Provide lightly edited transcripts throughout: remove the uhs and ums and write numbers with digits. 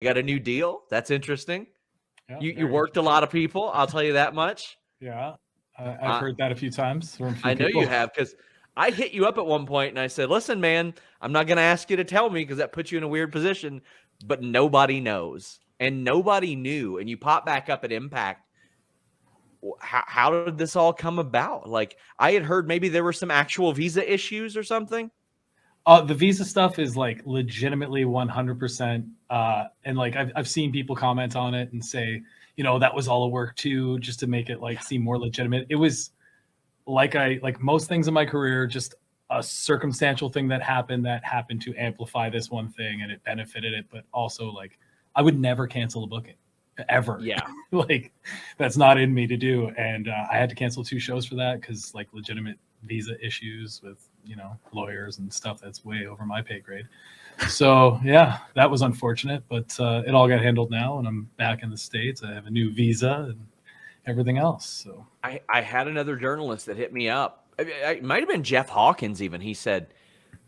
got a new deal. That's interesting. Yeah, You very worked a interesting. lot of people. I'll tell you that much. Yeah, I've Uh, heard that a few times from a few I know you people. have, because I hit you up at one point and I said, listen, man, I'm not going to ask you to tell me because that puts you in a weird position, but nobody knows. And nobody knew. And you pop back up at Impact. How did this all come about? Like, I had heard maybe there were some actual visa issues or something. The visa stuff is like legitimately 100%. And like I've seen people comment on it and say, that was all a work too, just to make it like seem more legitimate. It was like most things in my career, just a circumstantial thing that happened to amplify this one thing, and it benefited it. But also, like, I would never cancel a booking ever. Yeah. Like, that's not in me to do. And I had to cancel 2 shows for that because like legitimate visa issues with lawyers and stuff that's way over my pay grade. So yeah, that was unfortunate, but it all got handled now, and I'm back in the States. I have a new visa and everything else. So I had another journalist that hit me up. It might have been Jeff Hawkins even. He said,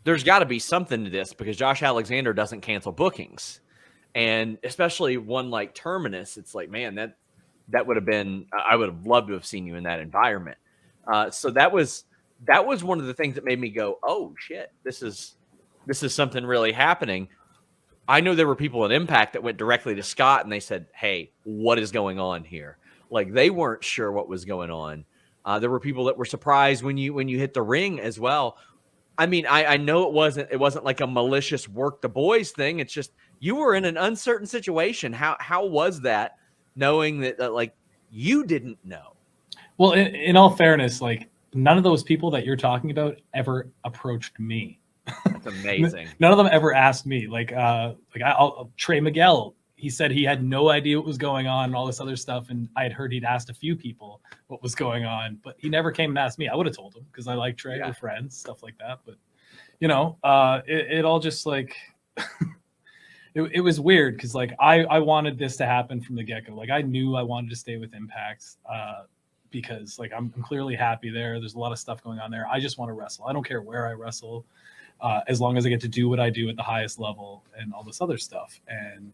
there's got to be something to this because Josh Alexander doesn't cancel bookings. And especially one like Terminus, it's like, man, that would have been, I would have loved to have seen you in that environment. So that was one of the things that made me go, oh shit, this is something really happening. I know there were people in Impact that went directly to Scott and they said, hey, what is going on here? Like, they weren't sure what was going on. There were people that were surprised when you hit the ring as well. I mean, I know it wasn't like a malicious work the boys thing. It's just you were in an uncertain situation. How was that, knowing that like you didn't know? Well, in all fairness, like none of those people that you're talking about ever approached me. That's amazing. None of them ever asked me. Trey Miguel, he said he had no idea what was going on and all this other stuff. And I had heard he'd asked a few people what was going on, but he never came and asked me. I would have told him because I like Trey, we're friends, stuff like that. But it all just like it was weird because like I wanted this to happen from the get-go. Like I knew I wanted to stay with Impact because like I'm clearly happy there. There's a lot of stuff going on there. I just want to wrestle. I don't care where I wrestle. As long as I get to do what I do at the highest level and all this other stuff. And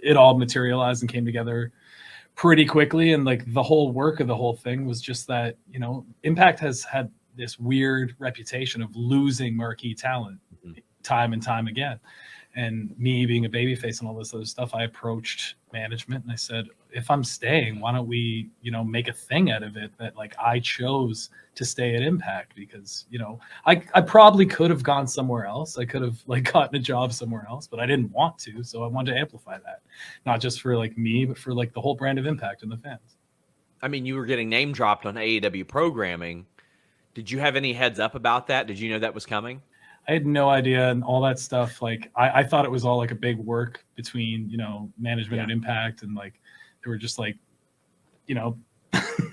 it all materialized and came together pretty quickly. And like the whole work of the whole thing was just that, Impact has had this weird reputation of losing marquee talent time and time again. And me being a babyface and all this other stuff, I approached management and I said, if I'm staying, why don't we, make a thing out of it that like I chose to stay at Impact because, I probably could have gone somewhere else. I could have like gotten a job somewhere else, but I didn't want to. So I wanted to amplify that, not just for like me, but for like the whole brand of Impact and the fans. I mean, you were getting name dropped on AEW programming. Did you have any heads up about that? Did you know that was coming? I had no idea, and all that stuff. Like I thought it was all like a big work between management and Impact, and like they were just like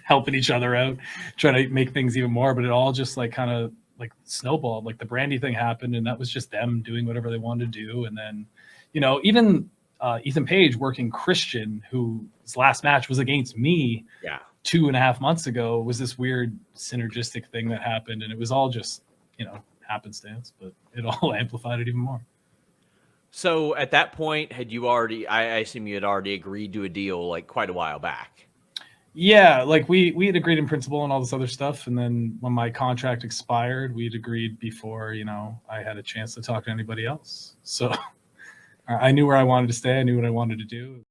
helping each other out, trying to make things even more. But it all just like kind of like snowballed. Like the Brandy thing happened, and that was just them doing whatever they wanted to do. And then even Ethan Page working Christian, whose last match was against me. Yeah. 2.5 months ago, was this weird synergistic thing that happened, and it was all just happenstance, but it all amplified it even more. So at that point, had you already, I assume you had already agreed to a deal like quite a while back. Yeah, like we had agreed in principle and all this other stuff, and then when my contract expired, we'd agreed before I had a chance to talk to anybody else. So I knew where I wanted to stay. I knew what I wanted to do.